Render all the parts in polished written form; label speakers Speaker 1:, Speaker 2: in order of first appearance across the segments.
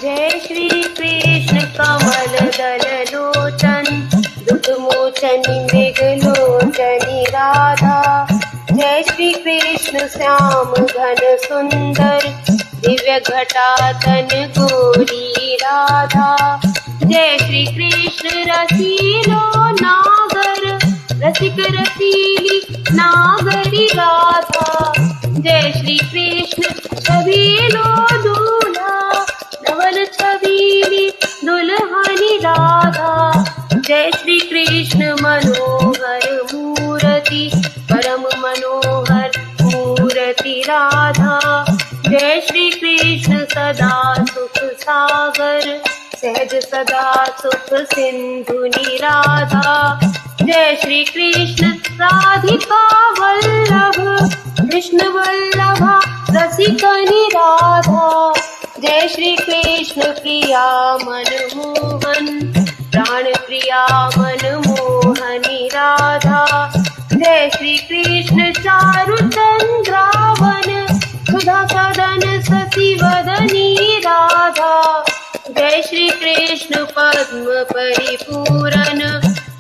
Speaker 1: जय श्री कृष्ण कमल दल लोचन दुख मोचनी मृग लोचनी राधा। जय श्री कृष्ण श्याम घन सुंदर दिव्य घटातन गोरी राधा। जय श्री कृष्ण रसीलो नागर रसिक रसीली नागरी राधा। जय श्री कृष्ण छबीलो दूल्हा नवल छबीली दुल्हनी राधा। जय श्री कृष्ण मनोहर मूर्ति परम मनोहर मूर्ति राधा। जय श्री कृष्ण सदा सुख सागर सहज सदा सुख सिंधुनी राधा। जय श्री कृष्ण राधिका वल्लभ कृष्ण वल्लभा रसिकनी राधा। जय श्री कृष्ण प्रिया मनमोहन प्राण प्रिया मनमोहनी राधा। जय श्री कृष्ण चारु चंद्रावन सुधा सदन सती वदनी राधा। जय श्री कृष्ण पद्म परिपूरन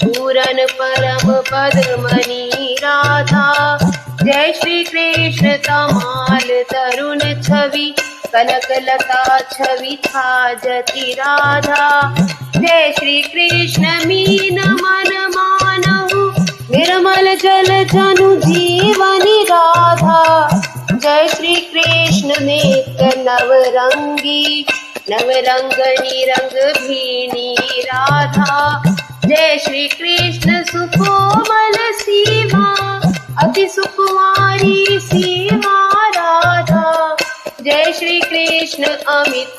Speaker 1: पूरन परम पद्मनी राधा। जय श्री कृष्ण कमाल तरुण छवि कनक लता छवि छाजति राधा। जय श्री कृष्ण मीन मन मानहु निर्मल जल जनु जीवनी राधा। जय श्री कृष्ण नेत्र नवरंगी नवरंगनी रंग भीनी राधा। जय श्री कृष्ण सुकोमल सीमा अति सुकुमारी सीमा राधा। जय श्री कृष्ण अमित